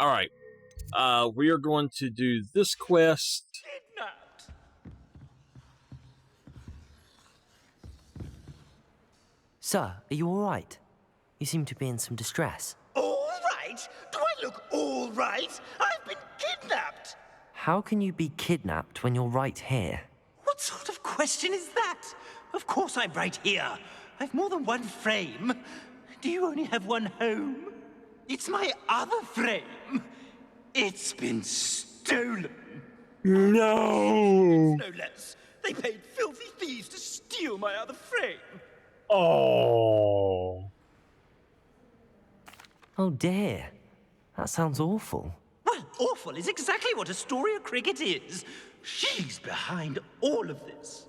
All right. We are going to do this quest. Kidnapped. Sir, are you all right? You seem to be in some distress. All right? Do I look all right? I've been kidnapped. How can you be kidnapped when you're right here? What sort of question is that? Of course I'm right here. I've more than one frame. Do you only have one home? It's my other frame. It's been stolen. No. No less. They paid filthy thieves to steal my other frame. Oh. Oh dear. That sounds awful. Well, awful is exactly what Astoria Cricket is. She's behind all of this.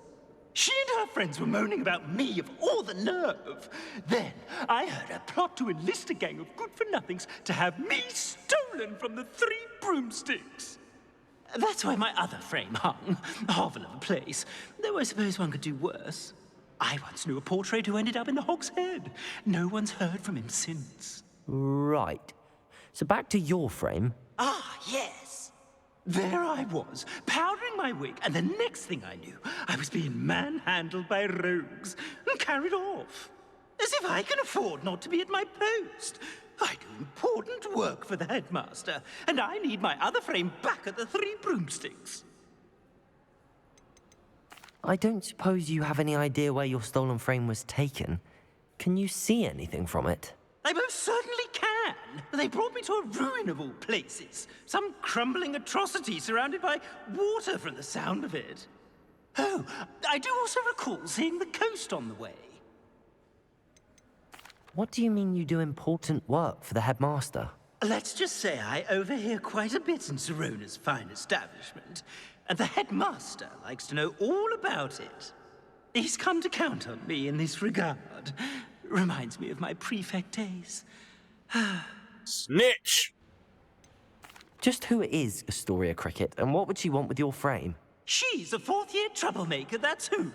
She and her friends were moaning about me of all the nerve. Then I heard her plot to enlist a gang of good-for-nothings to have me stolen from the Three Broomsticks. That's why my other frame hung. A hovel of a place. Though I suppose one could do worse. I once knew a portrait who ended up in the Hog's Head. No one's heard from him since. Right. So back to your frame. Ah, yes. There I was, powdering my wig, and the next thing I knew, I was being manhandled by rogues and carried off. As if I can afford not to be at my post. I do important work for the headmaster, and I need my other frame back at the Three Broomsticks. I don't suppose you have any idea where your stolen frame was taken. Can you see anything from it? I most certainly can. They brought me to a ruin of all places. Some crumbling atrocity surrounded by water from the sound of it. Oh, I do also recall seeing the coast on the way. What do you mean you do important work for the headmaster? Let's just say I overhear quite a bit in Serona's fine establishment, and the headmaster likes to know all about it. He's come to count on me in this regard. Reminds me of my prefect days. Snitch! Just who is Astoria Cricket, and what would she want with your frame? She's a fourth-year troublemaker, that's who.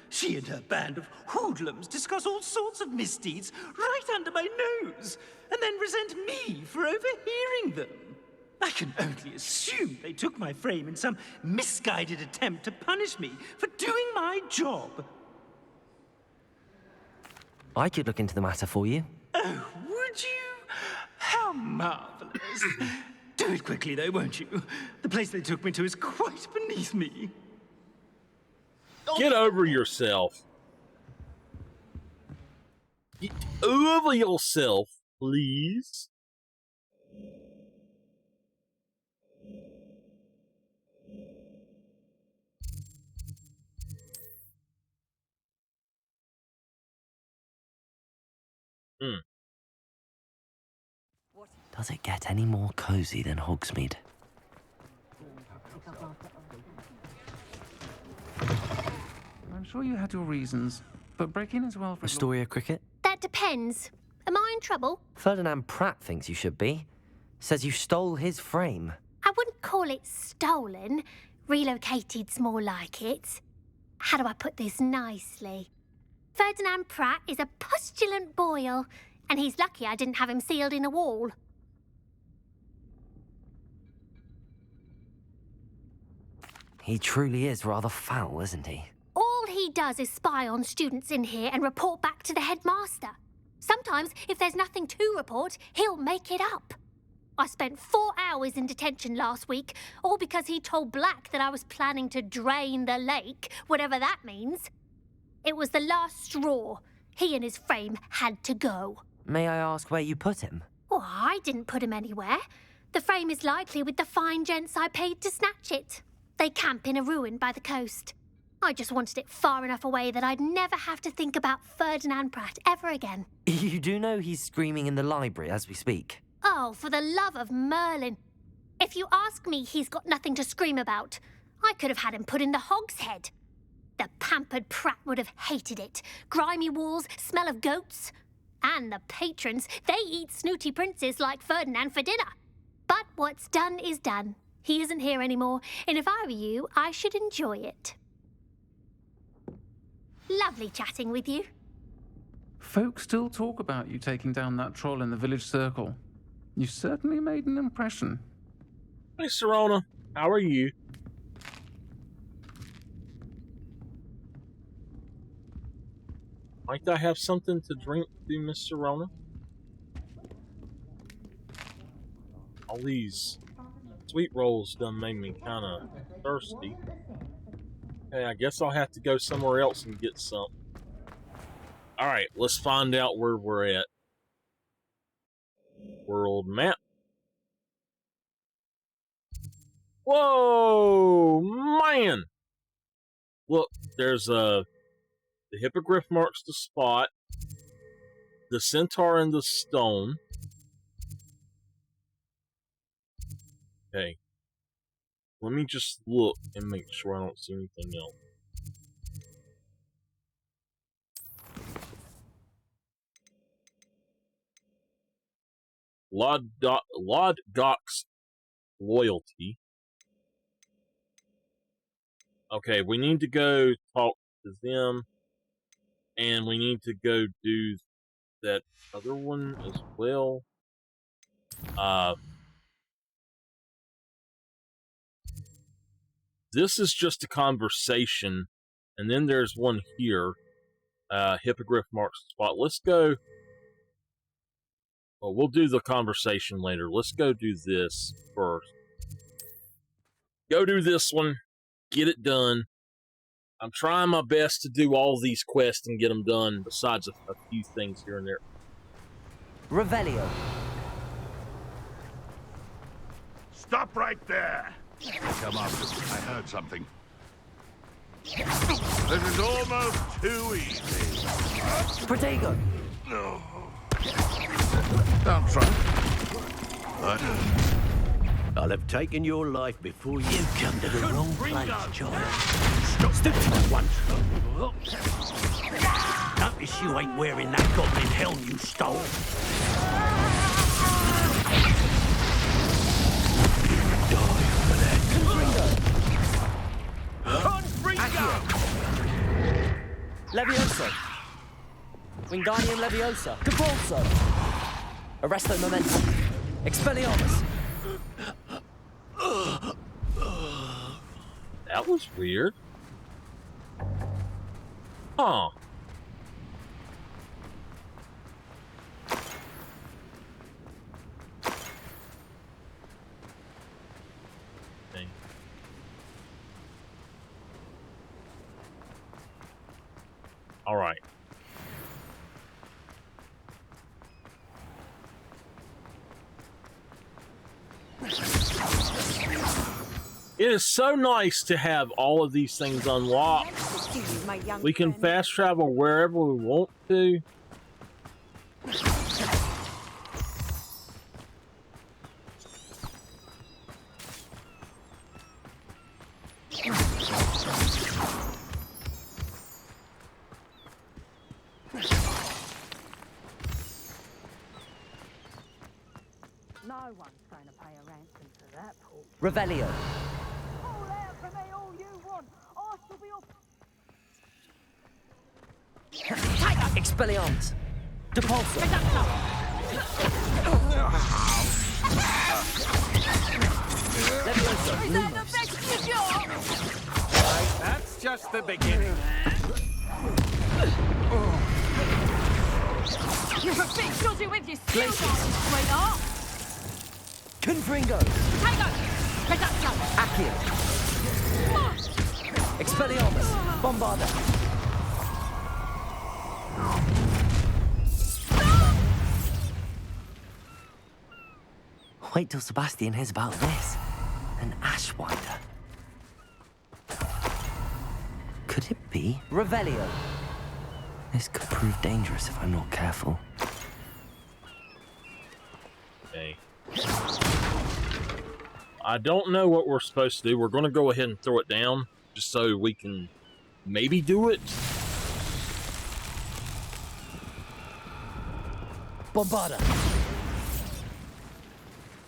She and her band of hoodlums discuss all sorts of misdeeds right under my nose, and then resent me for overhearing them. I can only assume they took my frame in some misguided attempt to punish me for doing my job. I could look into the matter for you. Oh, would you? How marvelous. Do it quickly, though, won't you? The place they took me to is quite beneath me. Get over yourself. Get over yourself, please. Does it get any more cozy than Hogsmeade? I'm sure you had your reasons, but breaking as well for... Astoria Cricket? That depends. Am I in trouble? Ferdinand Pratt thinks you should be. Says you stole his frame. I wouldn't call it stolen. Relocated's more like it. How do I put this nicely? Ferdinand Pratt is a postulant boil, and he's lucky I didn't have him sealed in a wall. He truly is rather foul, isn't he? All he does is spy on students in here and report back to the headmaster. Sometimes, if there's nothing to report, he'll make it up. I spent 4 hours in detention last week, all because he told Black that I was planning to drain the lake, whatever that means. It was the last straw. He and his frame had to go. May I ask where you put him? Oh, I didn't put him anywhere. The frame is likely with the fine gents I paid to snatch it. They camp in a ruin by the coast. I just wanted it far enough away that I'd never have to think about Ferdinand Pratt ever again. You do know he's screaming in the library as we speak. Oh, for the love of Merlin. If you ask me, he's got nothing to scream about. I could have had him put in the Hog's Head. The pampered Pratt would have hated it. Grimy walls, smell of goats. And the patrons, they eat snooty princes like Ferdinand for dinner. But what's done is done. He isn't here anymore, and if I were you, I should enjoy it. Lovely chatting with you. Folks still talk about you taking down that troll in the village circle. You certainly made an impression. Hey, Serona. How are you? Might I have something to drink to Miss Serona? All these sweet rolls done made me kind of thirsty. Okay, I guess I'll have to go somewhere else and get some. Alright, let's find out where we're at. World map. Whoa, man! Look, there's the hippogriff marks the spot. The centaur and the stone. Okay. Let me just look and make sure I don't see anything else. Lodgok's loyalty. Okay, we need to go talk to them. And we need to go do that other one as well. This is just a conversation. And then there's one here. Hippogriff marks the spot. Let's go. Well, we'll do the conversation later. Let's go do this first. Go do this one. Get it done. I'm trying my best to do all these quests and get them done, besides a few things here and there. Revelio. Stop right there! Come up. I heard something. This is almost too easy. Protego. No. Don't try. What? I'll have taken your life before you come to the wrong place, child. Stop it once. Notice you ain't wearing that goblin helm you stole. You die for that. Levioso. Wingardium Leviosa. Capulso. Arresto Momentum. Expelliarmus. That was weird. Huh. Okay. All right. It is so nice to have all of these things unlocked. We can fast travel wherever we want to. No one's going to pay a ransom for that, Paul. Revelio. Call out for me all you want. I shall be off. Expelliarmus. Depulso. Levioso. Lumos. That's just the beginning. You're a bit dodgy with your skill, Glacius. sweetheart. Confringo. Potato. Reducto. Accio. Expelliarmus. Bombarda. Wait till Sebastian hears about this. An Ashwinder. Could it be Revelio? This could prove dangerous if I'm not careful. Okay. I don't know what we're supposed to do. We're going to go ahead and throw it down just so we can maybe do it. Bombarda.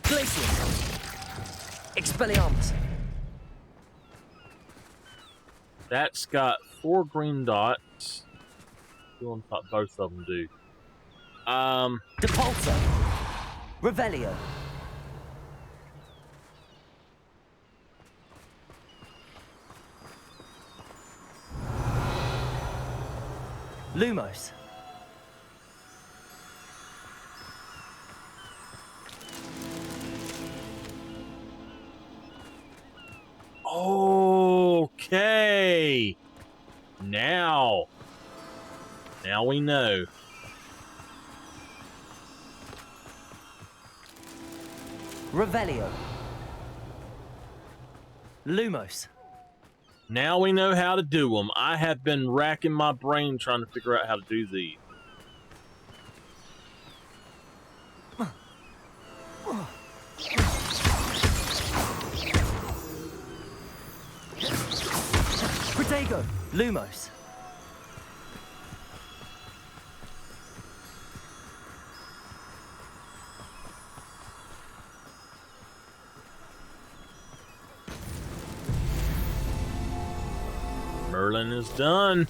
Glacius. Expelliarmus. That's got 4 green dots. Two on top, both of them do. Depulso. Revelio. Lumos. Okay. Now we know. Revelio. Lumos. Now we know how to do them. I have been racking my brain trying to figure out how to do these. Protego. Lumos. Merlin is done.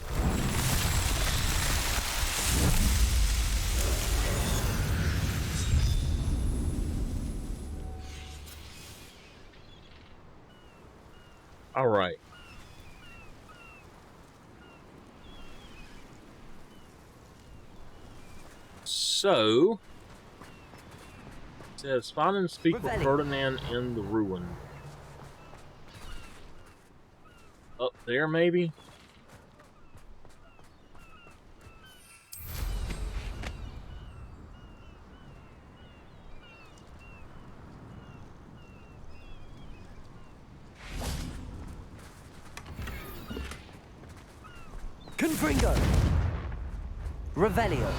All right. So, it says, find and speak with Ferdinand in the ruin. Up there, maybe? Confringo. Revelio.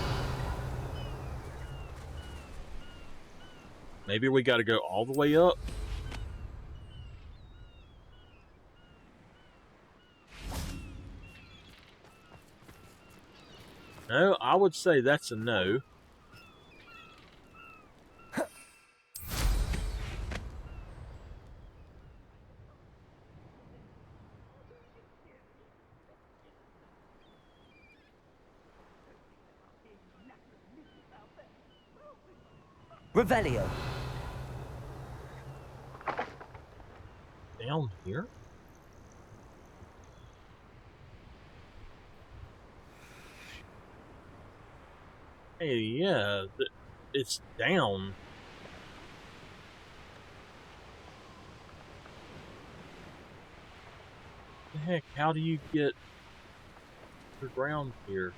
Maybe we gotta go all the way up? No, I would say that's a no. Revelio. Down here? Hey, yeah, it's down. The heck, how do you get the ground here?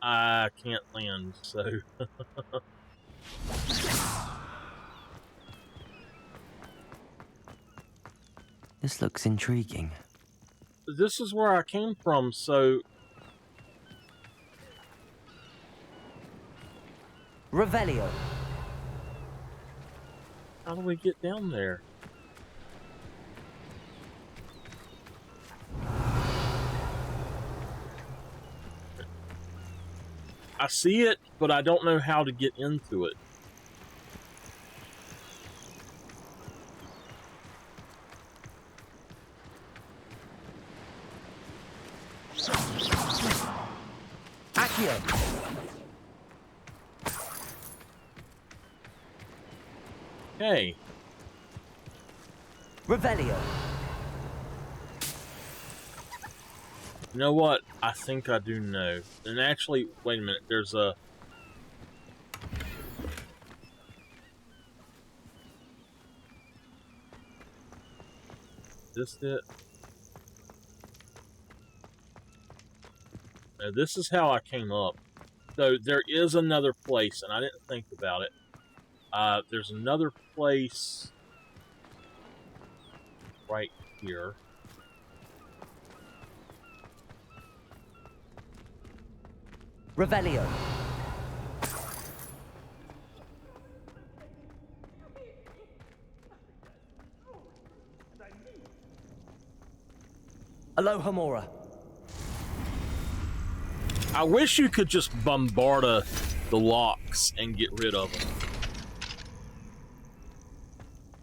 I can't land, so... This looks intriguing. This is where I came from, so... Revelio. How do we get down there? I see it, but I don't know how to get into it. Accio. Okay. Revelio. You know what? I think I do know. And actually, wait a minute. There's a... This it? No, this is how I came up. So there is another place, and I didn't think about it. There's another place right here. Revelio. Alohomora. I wish you could just bombard the locks and get rid of them.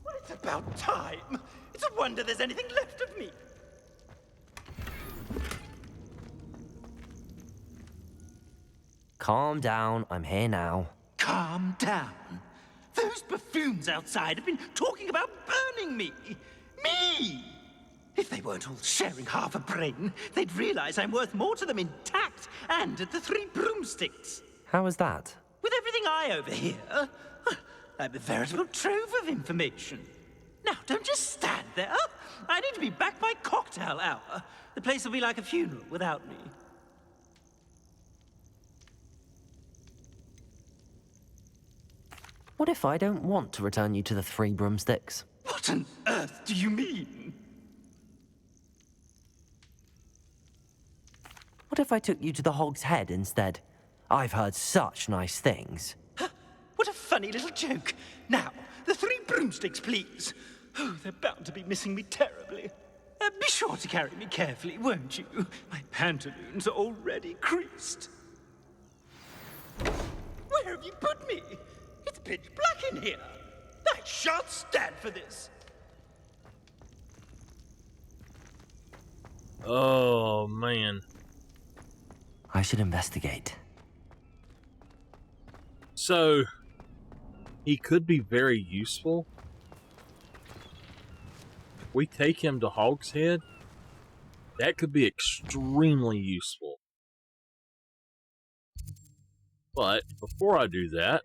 Well, it's about time. It's a wonder there's anything left of me. Calm down, I'm here now. Calm down. Those buffoons outside have been talking about burning me. Me! If they weren't all sharing half a brain, they'd realize I'm worth more to them intact and at the 3 broomsticks. How was that? With everything I overhear, I'm a veritable trove of information. Now, don't just stand there. I need to be back by cocktail hour. The place will be like a funeral without me. What if I don't want to return you to the 3 broomsticks? What on earth do you mean? What if I took you to the Hog's Head instead? I've heard such nice things. What a funny little joke. Now, the 3 broomsticks, please. Oh, they're bound to be missing me terribly. Be sure to carry me carefully, won't you? My pantaloons are already creased. Where have you put me? It's pitch black in here. I shan't stand for this. Oh, man. I should investigate. So, he could be very useful. If we take him to Hog's Head, that could be extremely useful. But, before I do that,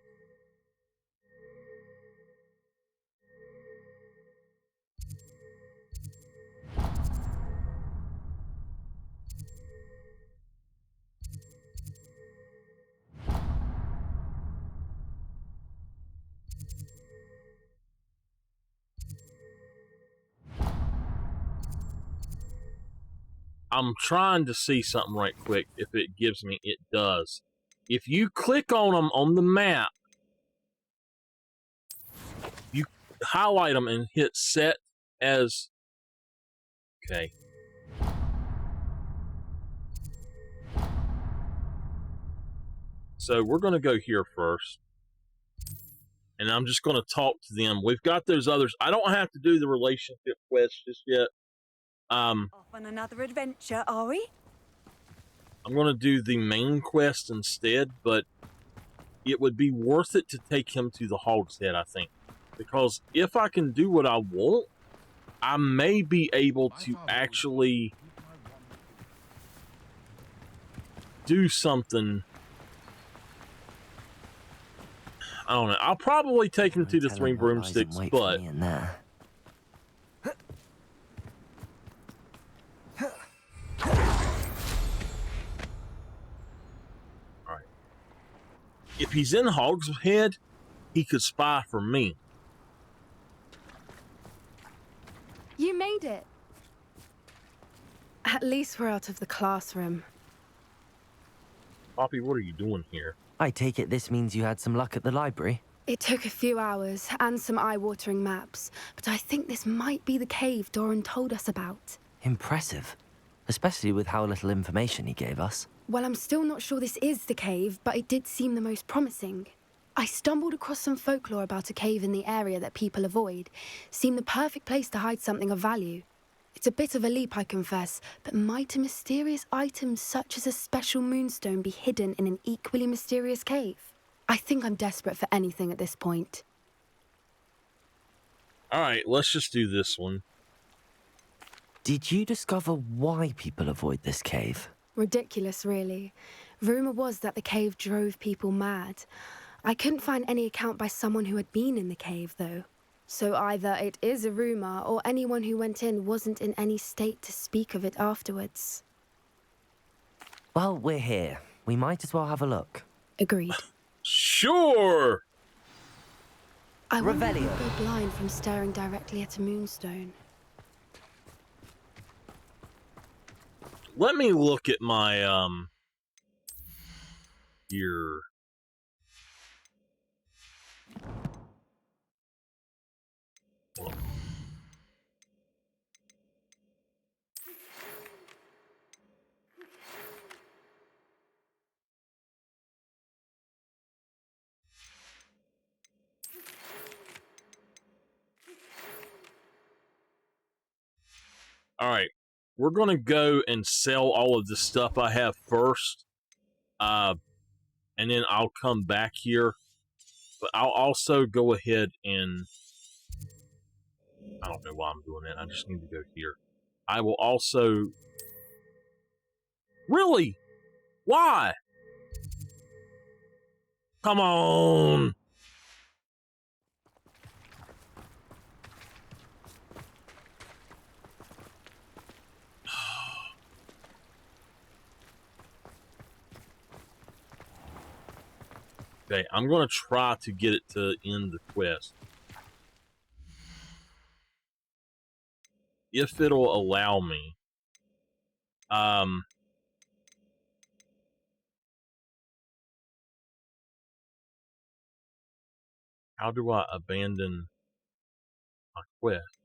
I'm trying to see something right quick. If it gives me, it does. If you click on them on the map, you highlight them and hit set as... Okay. So we're going to go here first. And I'm just going to talk to them. We've got those others. I don't have to do the relationship quest just yet. Off on another adventure, are we? I'm going to do the main quest instead, but it would be worth it to take him to the Hog's Head, I think. Because if I can do what I want, I may be able to actually do something. I don't know. I'll probably take him to the 3 broomsticks, but... Alright. If he's in Hog's Head, he could spy for me. You made it. At least we're out of the classroom. Poppy, what are you doing here? I take it this means you had some luck at the library? It took a few hours and some eye-watering maps, but I think this might be the cave Doran told us about. Impressive. Especially with how little information he gave us. Well, I'm still not sure this is the cave, but it did seem the most promising. I stumbled across some folklore about a cave in the area that people avoid. Seemed the perfect place to hide something of value. It's a bit of a leap, I confess, but might a mysterious item such as a special moonstone be hidden in an equally mysterious cave? I think I'm desperate for anything at this point. Alright, let's just do this one. Did you discover why people avoid this cave? Ridiculous, really. Rumour was that the cave drove people mad. I couldn't find any account by someone who had been in the cave, though. So either it is a rumour, or anyone who went in wasn't in any state to speak of it afterwards. Well, we're here. We might as well have a look. Agreed. Sure! I wonder if Revelio. you'd go blind from staring directly at a moonstone. Let me look at my, here. Alright. We're going to go and sell all of the stuff I have first. And then I'll come back here. But I'll also go ahead and... I don't know why I'm doing that. I just need to go here. I will also... Really? Why? Come on! Okay, I'm going to try to get it to end the quest. If it'll allow me. How do I abandon my quest?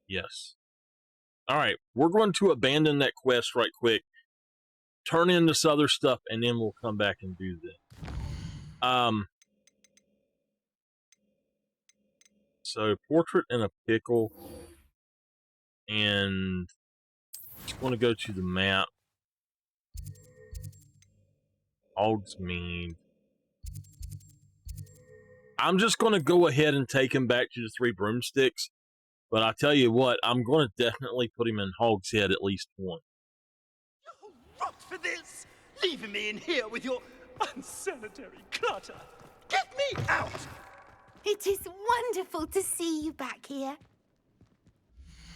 Yes. Alright, we're going to abandon that quest right quick. Turn in this other stuff, and then we'll come back and do this. So, portrait in a pickle. And just want to go to the map. Hogsmeade. I'm just going to go ahead and take him back to the Three Broomsticks. But I tell you what, I'm going to definitely put him in Hogshead at least once. You're rot for this! Leaving me in here with your unsanitary clutter! Get me out! It is wonderful to see you back here.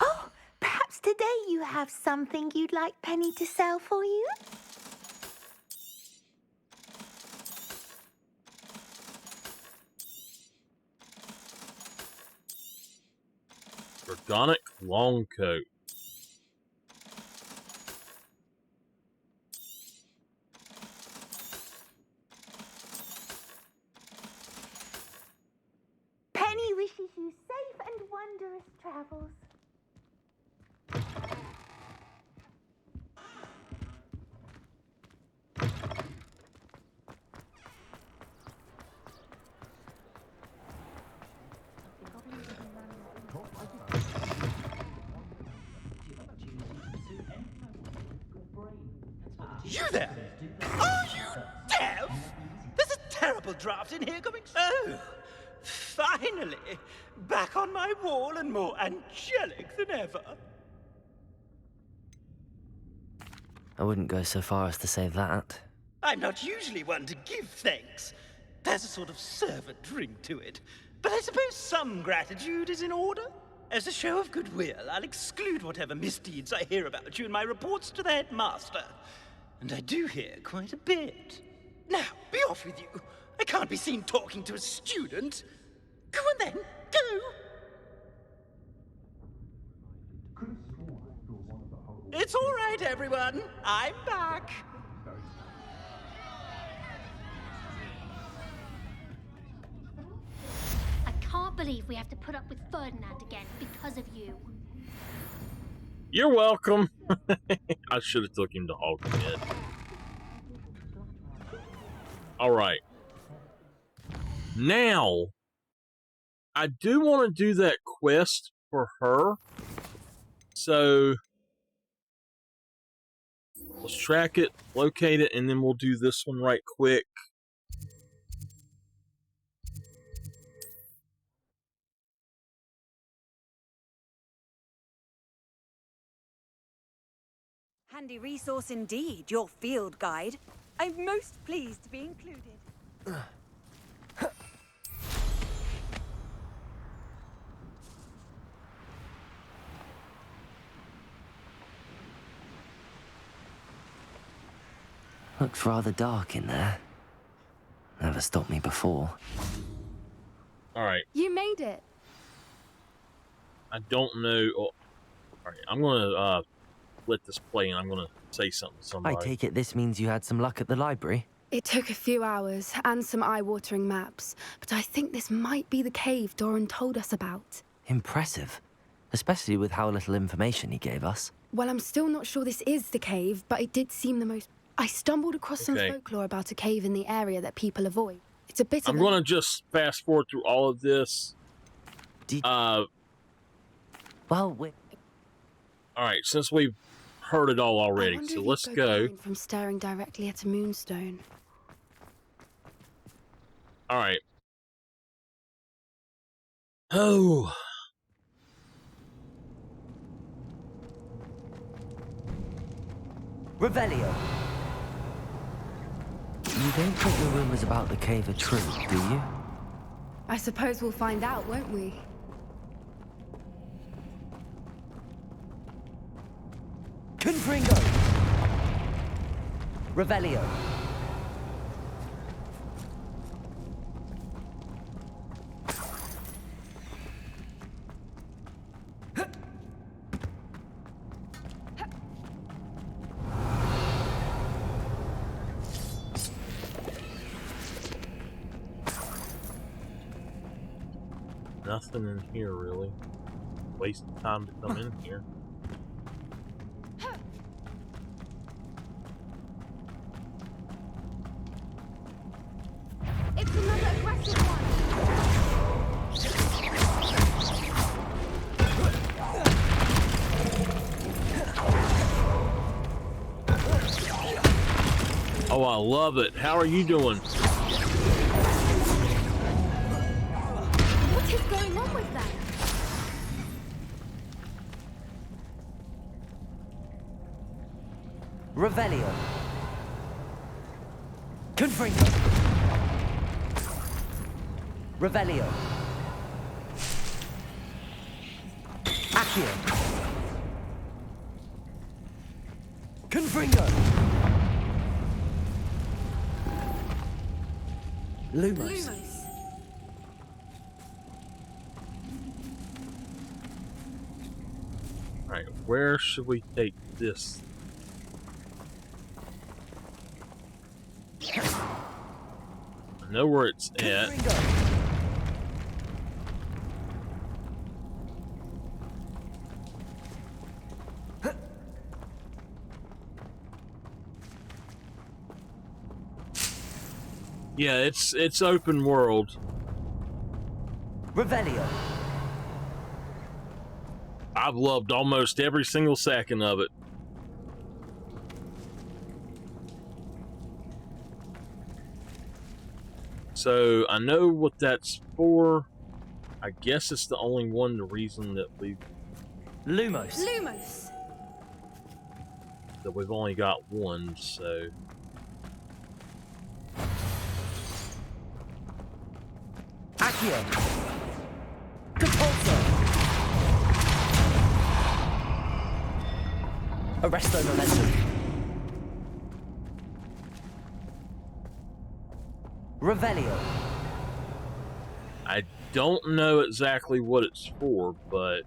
Oh, perhaps today you have something you'd like Penny to sell for you? Draconic Longcoat. Penny wishes you safe and wondrous travels. You there! Are you deaf? There's a terrible draft in here coming. Oh, finally! Back on my wall and more angelic than ever. I wouldn't go so far as to say that. I'm not usually one to give thanks. There's a sort of servant ring to it. But I suppose some gratitude is in order. As a show of goodwill, I'll exclude whatever misdeeds I hear about you in my reports to the headmaster. And I do hear quite a bit. Now, be off with you. I can't be seen talking to a student. Go on then, go! It's all right, everyone. I'm back. I can't believe we have to put up with Ferdinand again because of you. You're welcome. I should have took him to Hogshead. Alright. Now, I do want to do that quest for her. So, let's track it, locate it, and then we'll do this one right quick. Handy resource indeed, your field guide. I'm most pleased to be included. Looks rather dark in there. Never stopped me before. Alright. You made it. I don't know. Oh, alright, I'm gonna let this play and I'm gonna say something to somebody. I take it this means you had some luck at the library? It took a few hours and some eye-watering maps, but I think this might be the cave Doran told us about. Impressive. Especially with how little information he gave us. Well, I'm still not sure this is the cave, but it did seem the most... I stumbled across some folklore about a cave in the area that people avoid. It's a bit I'm going to just fast forward through all of this. Well, all right, since we've heard it all already, so let's go. From staring directly at a moonstone. All right. Oh. Revelio. You don't think the rumors about the cave are true, do you? I suppose we'll find out, won't we? Confringo! Revelio. Nothing in here, really. Waste of time to come in here. It's another aggressive one! Oh, I love it. How are you doing? What is going on with that? Revelio. Confringo. Revelio. Accio. Confringo. Lumos. Alright, where should we take this? I know where it's at. Yeah, it's open world. Revelio. I've loved almost every single second of it. So I know what that's for. I guess it's the only one, the reason that we've Lumos. Lumos. that we've only got one, so Accio. Compulso. Arresto momentum. Revelio. I don't know exactly what it's for, but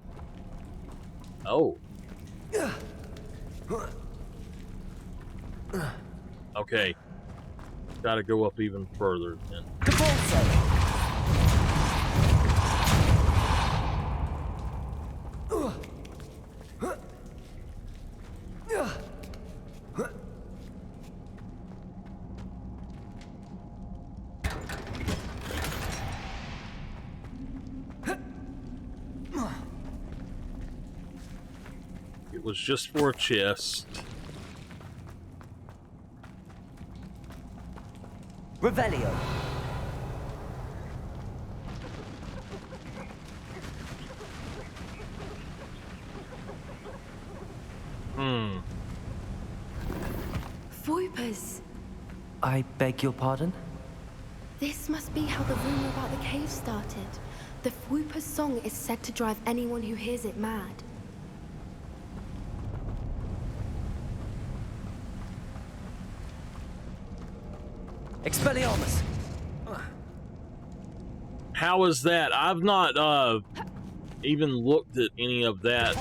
oh. Okay. Gotta go up even further then. Compulso. It was just for a chest. Revelio. Voipers. I beg your pardon? This must be how the rumor about the cave started. The Voiper's song is said to drive anyone who hears it mad. Expelliarmus. How is that? I've not even looked at any of that.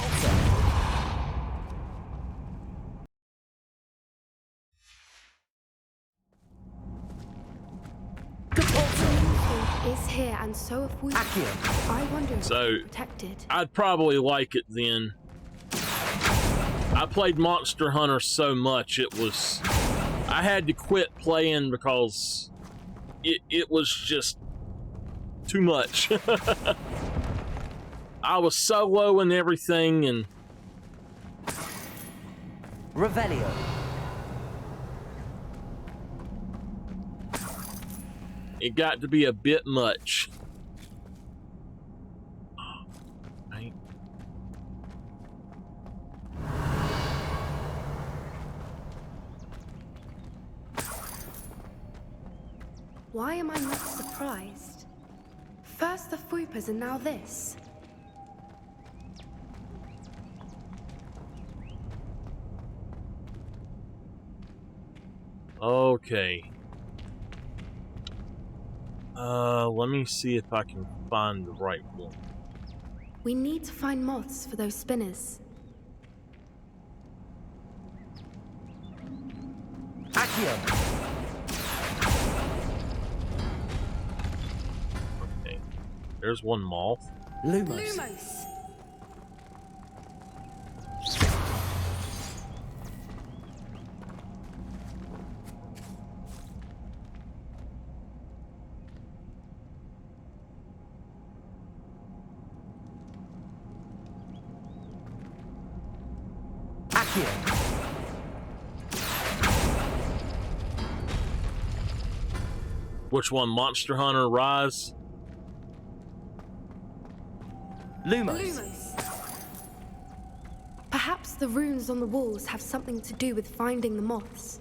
Is here and so if we I wonder if So it's protected. I'd probably like it then. I played Monster Hunter so much I had to quit playing because it was just too much. I was solo and everything, and Revelio. it got to be a bit much. Right. Why am I not surprised? First the Foopers and now this. Okay. Let me see if I can find the right one. We need to find moths for those spinners. Accio. Okay. There's one moth. Lumos. Accio. Which one? Monster Hunter Rise? Lumos. Perhaps the runes on the walls have something to do with finding the moths.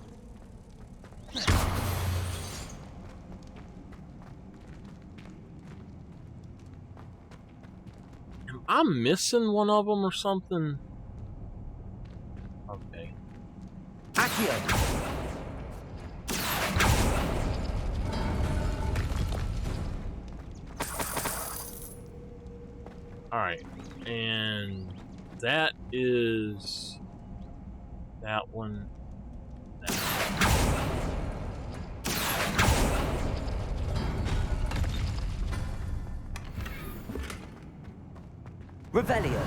Am I missing one of them or something? Okay. Accio. Alright. And that is that one. That one. Revelio.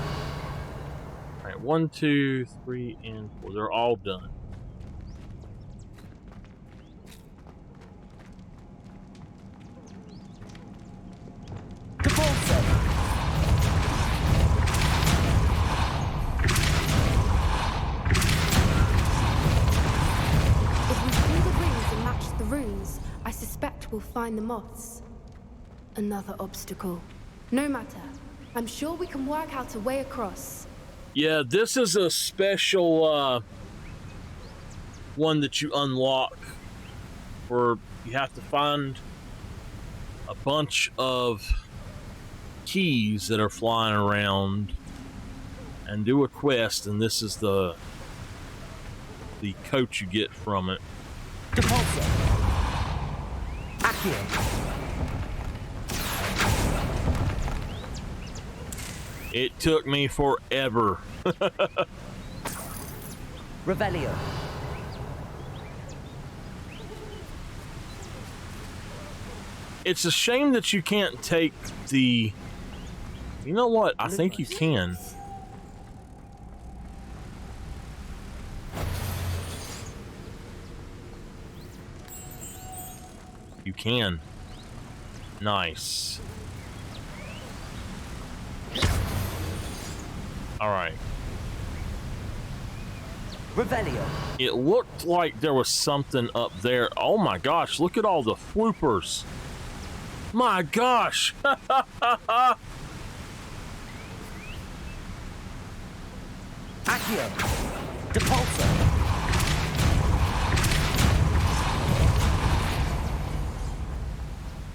Alright, 1, 2, 3, and 4. They're all done. We'll find the moths. Another obstacle. No matter. I'm sure we can work out a way across. Yeah, this is a special one that you unlock where you have to find a bunch of keys that are flying around and do a quest, and this is the coat you get from it. Depulso. Accio. It took me forever. Revelio. It's a shame that you can't take the... You know what? I think you can. You can. Nice. Alright. Revelio. It looked like there was something up there. Oh my gosh, look at all the floopers. My gosh. Accio. Depulso.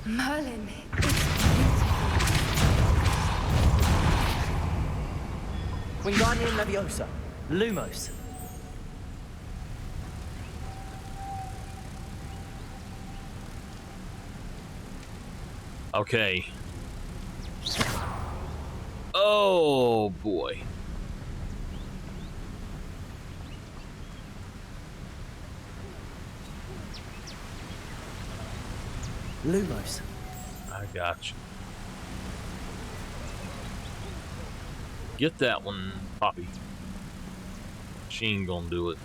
Merlin, it's beautiful. Wingardium Leviosa. Lumos. Okay. Oh boy. Lumos. I got you. Get that one, Poppy. She ain't gonna do it.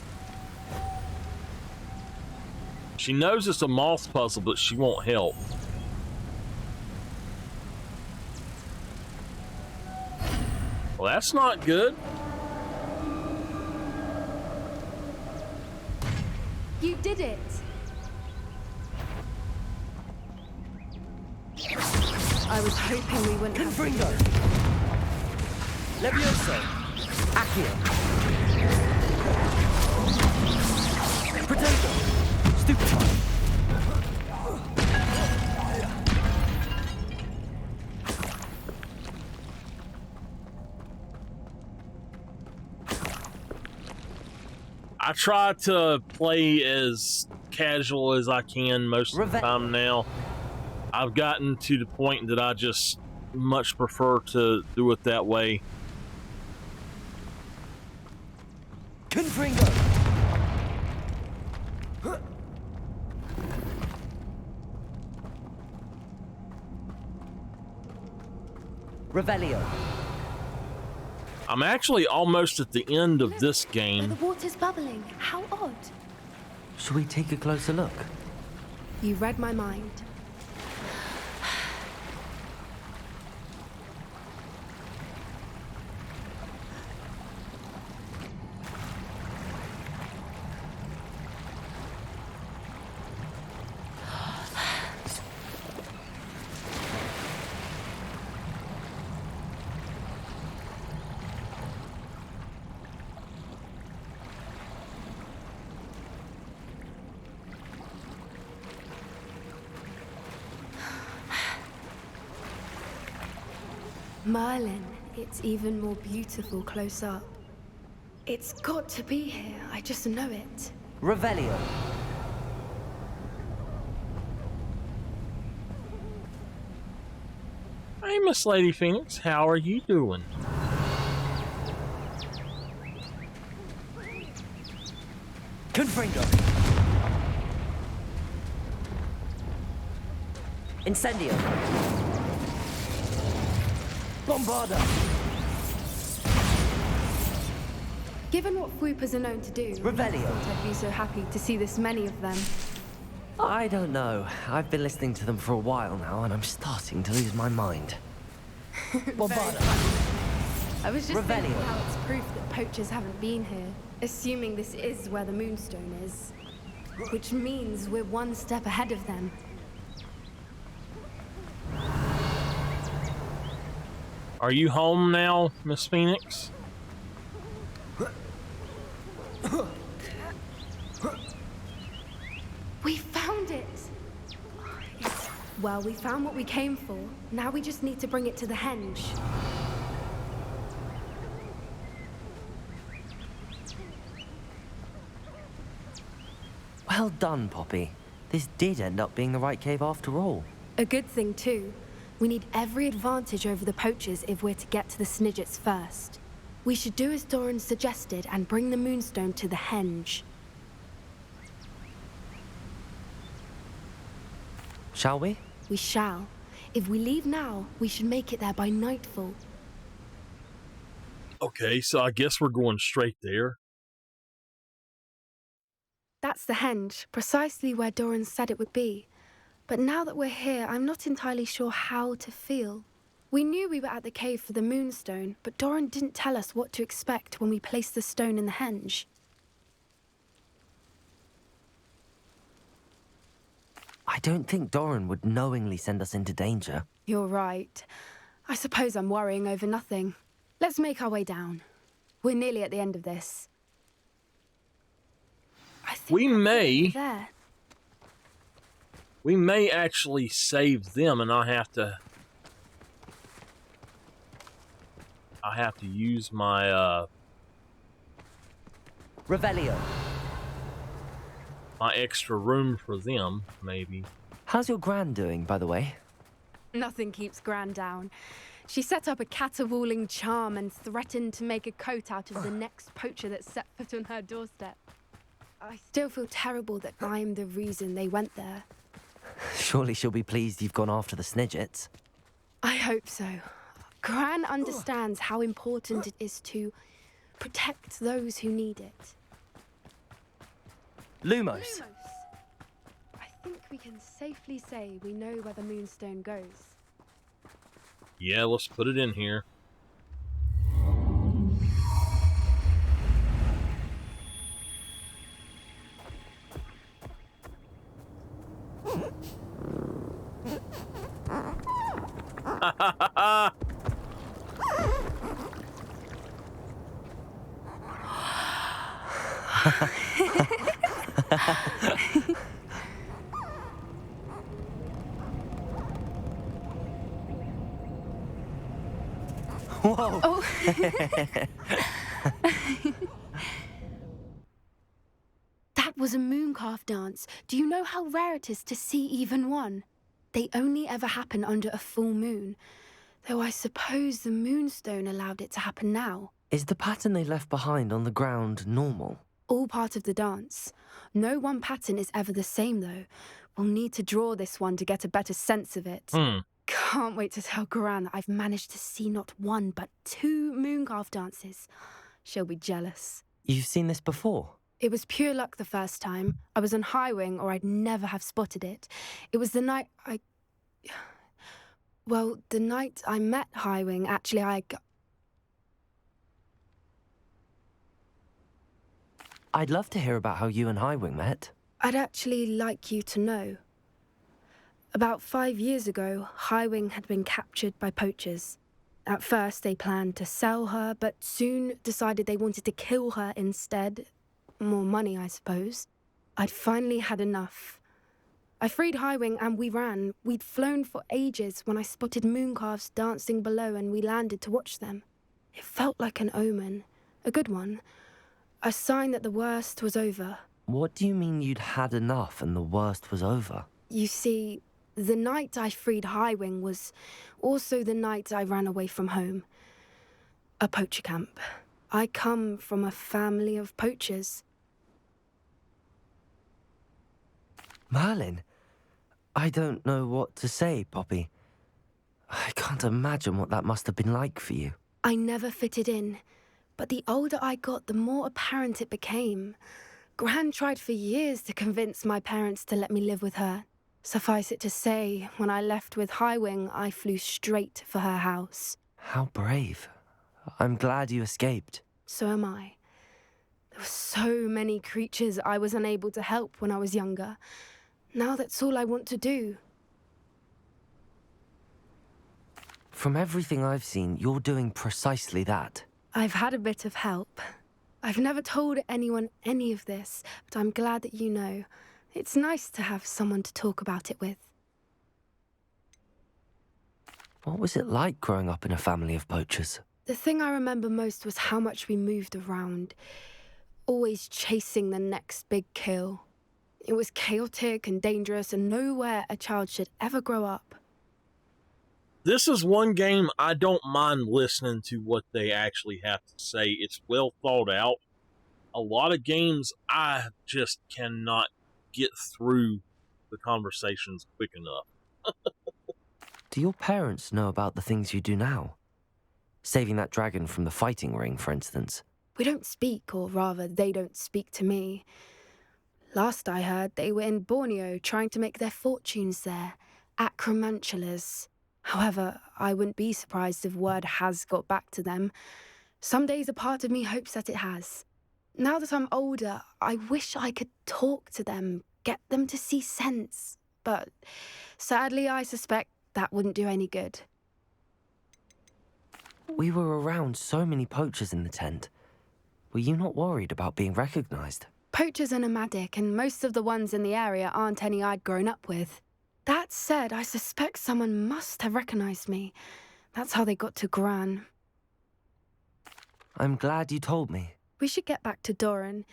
She knows it's a moth puzzle, but she won't help. Well, that's not good. You did it! I was hoping we wouldn't have... Confringo! Levioso! Accio! Potato! Stupefy! I try to play as casual as I can most of the time now. I've gotten to the point that I just much prefer to do it that way. Confringo! Revelio. I'm actually almost at the end of this The game. water's bubbling. How odd. Shall we take a closer look? You read my mind. Merlin, it's even more beautiful close up. It's got to be here, I just know it. Revelio. Hey, Miss Lady Phoenix, how are you doing? Confringo. Incendio. Bombarda. Given what Fwoopas are known to do, Revelio. I'd be so happy to see this many of them. I don't know. I've been listening to them for a while now, and I'm starting to lose my mind. Bombarda. I was just thinking Revelio. how it's proof that poachers haven't been here, assuming this is where the Moonstone is. Which means we're one step ahead of them. Are you home now, Miss Phoenix? We found it! Well, we found what we came for. Now we just need to bring it to the henge. Well done, Poppy. This did end up being the right cave after all. A good thing, too. We need every advantage over the poachers if we're to get to the Snidgets first. We should do as Doran suggested and bring the Moonstone to the henge. Shall we? We shall. If we leave now, we should make it there by nightfall. Okay, so I guess we're going straight there. That's the henge, precisely where Doran said it would be. But now that we're here, I'm not entirely sure how to feel. We knew we were at the cave for the Moonstone, but Doran didn't tell us what to expect when we placed the stone in the henge. I don't think Doran would knowingly send us into danger. You're right. I suppose I'm worrying over nothing. Let's make our way down. We're nearly at the end of this. I think We may there. We may actually save them, and I have to use my Revelio. my extra room for them, maybe. How's your gran doing, by the way? Nothing keeps Gran down. She set up a caterwauling charm and threatened to make a coat out of the next poacher that set foot on her doorstep. I still feel terrible that I'm the reason they went there. Surely she'll be pleased you've gone after the Snidgets. I hope so. Gran understands how important it is to protect those who need it. Lumos. We can safely say we know where the moonstone goes. Yeah, let's put it in here. Ha ha ha ha! Whoa! Oh. That was a mooncalf dance. Do you know how rare it is to see even one? They only ever happen under a full moon. Though I suppose the moonstone allowed it to happen now. Is the pattern they left behind on the ground normal? All part of the dance. No one pattern is ever the same, though. We'll need to draw this one to get a better sense of it. Can't wait to tell Gran that I've managed to see not one, but 2 mooncalf dances. She'll be jealous. You've seen this before? It was pure luck the first time. I was on Highwing, or I'd never have spotted it. It was the night Well, the night I met Highwing, actually, I'd love to hear about how you and Highwing met. I'd actually like you to know. About 5 years ago, Highwing had been captured by poachers. At first, they planned to sell her, but soon decided they wanted to kill her instead. More money, I suppose. I'd finally had enough. I freed Highwing and we ran. We'd flown for ages when I spotted mooncalves dancing below and we landed to watch them. It felt like an omen. A good one. A sign that the worst was over. What do you mean you'd had enough and the worst was over? You see, the night I freed Highwing was also the night I ran away from home. A poacher camp. I come from a family of poachers. Merlin? I don't know what to say, Poppy. I can't imagine what that must have been like for you. I never fitted in, but the older I got, the more apparent it became. Gran tried for years to convince my parents to let me live with her. Suffice it to say, when I left with Highwing, I flew straight for her house. How brave. I'm glad you escaped. So am I. There were so many creatures I was unable to help when I was younger. Now that's all I want to do. From everything I've seen, you're doing precisely that. I've had a bit of help. I've never told anyone any of this, but I'm glad that you know. It's nice to have someone to talk about it with. What was it like growing up in a family of poachers? The thing I remember most was how much we moved around, always chasing the next big kill. It was chaotic and dangerous and nowhere a child should ever grow up. This is one game I don't mind listening to what they actually have to say. It's well thought out. A lot of games I just cannot get through the conversations quick enough. Do your parents know about the things you do now? Saving that dragon from the fighting ring, for instance. We don't speak, or rather, they don't speak to me. Last I heard, they were in Borneo trying to make their fortunes there, acromantulas. However, I wouldn't be surprised if word has got back to them. Some days a part of me hopes that it has. Now that I'm older, I wish I could talk to them, get them to see sense. But sadly, I suspect that wouldn't do any good. We were around so many poachers in the tent. Were you not worried about being recognized? Poachers are nomadic, and most of the ones in the area aren't any I'd grown up with. That said, I suspect someone must have recognized me. That's how they got to Gran. I'm glad you told me. We should get back to Doran.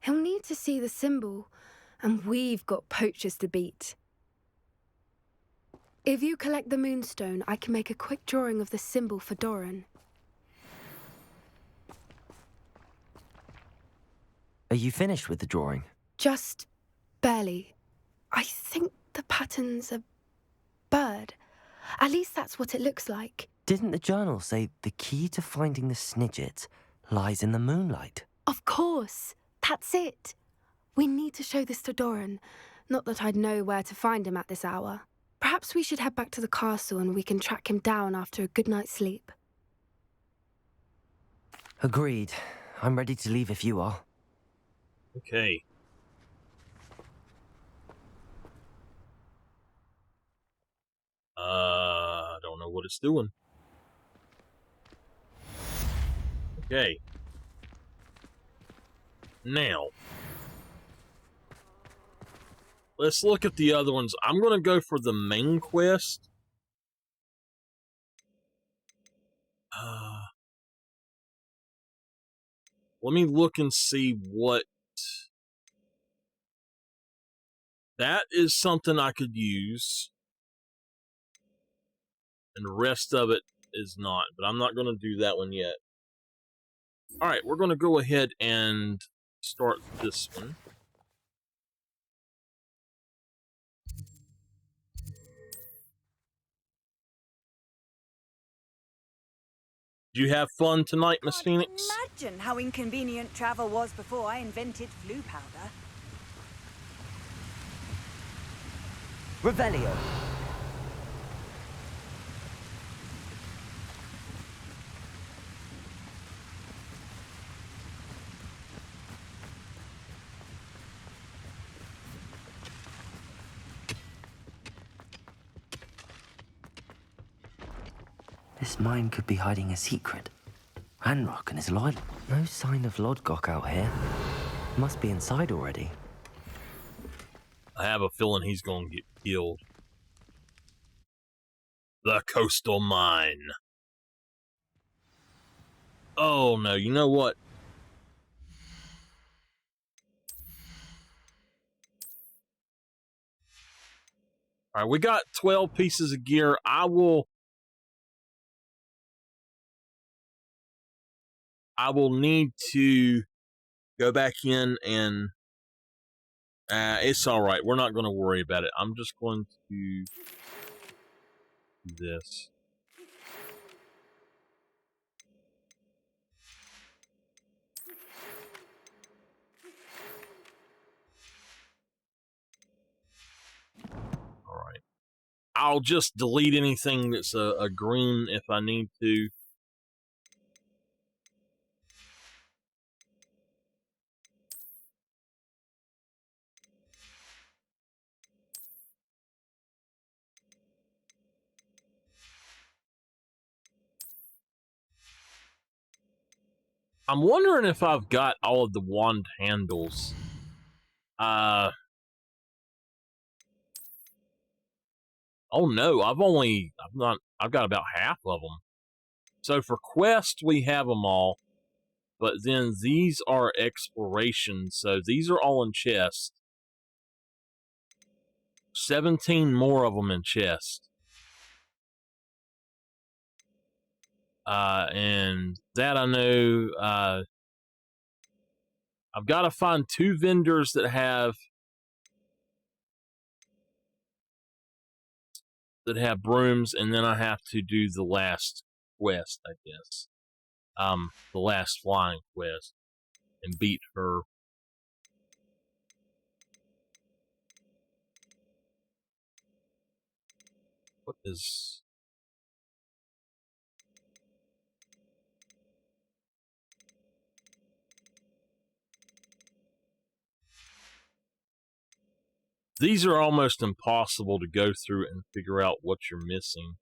He'll need to see the symbol, and we've got poachers to beat. If you collect the moonstone, I can make a quick drawing of the symbol for Doran. Are you finished with the drawing? Just barely. I think the pattern's a bird. At least that's what it looks like. Didn't the journal say the key to finding the Snidget lies in the moonlight? Of course. That's it. We need to show this to Doran. Not that I'd know where to find him at this hour. Perhaps we should head back to the castle and we can track him down after a good night's sleep. Agreed. I'm ready to leave if you are. Okay. I don't know what it's doing. Okay. Now, let's look at the other ones. I'm going to go for the main quest. Let me look and see what... That is something I could use. And the rest of it is not. But I'm not going to do that one yet. Alright, we're going to go ahead and start this one. Did you have fun tonight, Miss Phoenix? Imagine how inconvenient travel was before I invented flu powder. Revelio. This mine could be hiding a secret. Ranrock and his loyal. No sign of Lodgok out here. Must be inside already. I have a feeling he's going to get killed. The coastal mine. Oh no, you know what? Alright, we got 12 pieces of gear. I will need to go back in and it's alright. We're not going to worry about it. I'm just going to do this. Alright. I'll just delete anything that's a green if I need to. I'm wondering if I've got all of the wand handles. Oh no, I've got about half of them. So for quest, we have them all. But then these are exploration, so these are all in chest. 17 more of them in chest. And that I know, I've got to find 2 vendors that have brooms, and then I have to do the last quest, I guess. The last flying quest, and beat her. What is... These are almost impossible to go through and figure out what you're missing.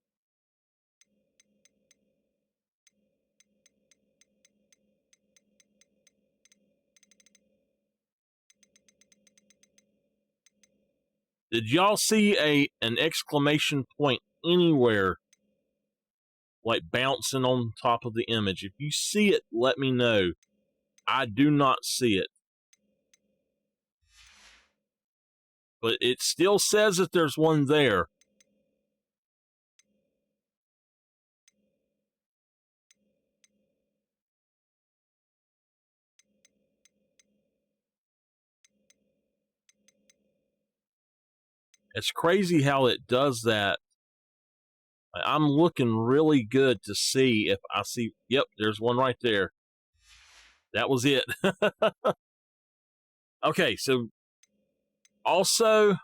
Did y'all see an exclamation point anywhere, like bouncing on top of the image? If you see it, let me know. I do not see it. But it still says that there's one there. It's crazy how it does that. I'm looking really good to see if I see... Yep, there's one right there. That was it. Okay, so Also,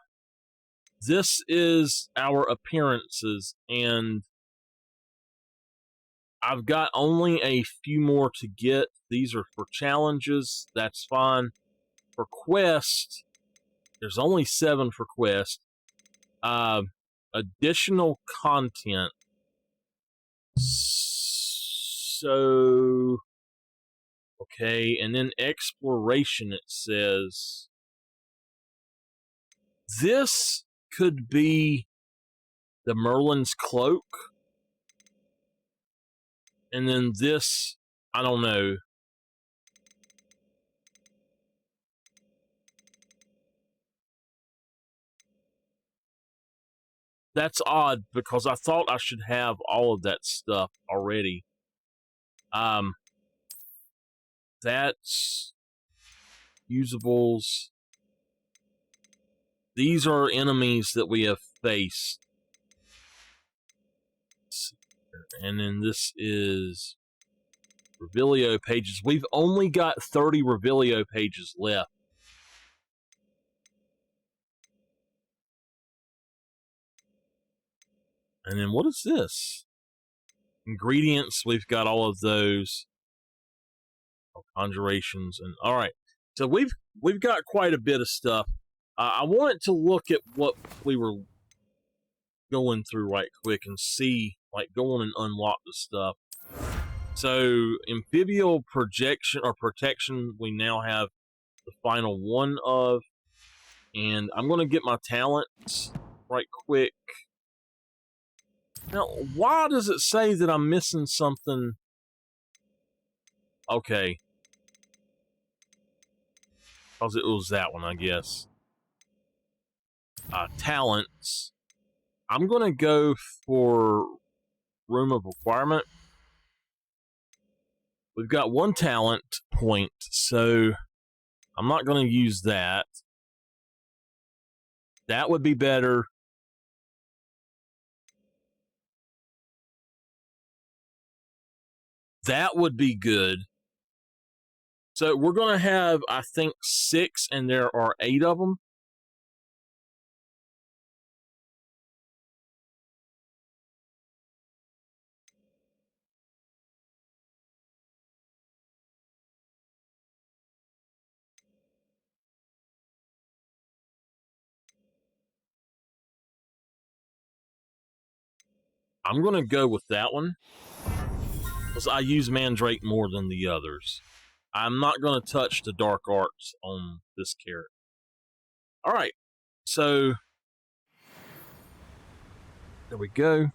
this is our appearances, and I've got only a few more to get. These are for challenges. That's fine. For quest, there's only 7 for quest. Additional content. So, okay, and then exploration, it says. This could be the Merlin's cloak. And then this, I don't know. That's odd because I thought I should have all of that stuff already. That's usables. These are enemies that we have faced. And then this is Revelio pages. We've only got 30 Revelio pages left. And then what is this? Ingredients, we've got all of those. Oh, conjurations and all right. So we've got quite a bit of stuff. I wanted to look at what we were going through right quick and see, like, go on and unlock the stuff. So amphibial projection or protection, we now have the final one of, and I'm gonna get my talents right quick. Now, why does it say that I'm missing something? Okay. Because it was that one, I guess. Talents. I'm going to go for Room of Requirement. We've got 1 talent point, so I'm not going to use that. That would be better. That would be good. So we're going to have, I think, 6, and there are 8 of them. I'm going to go with that one, because I use Mandrake more than the others. I'm not going to touch the dark arts on this character. Alright, so there we go.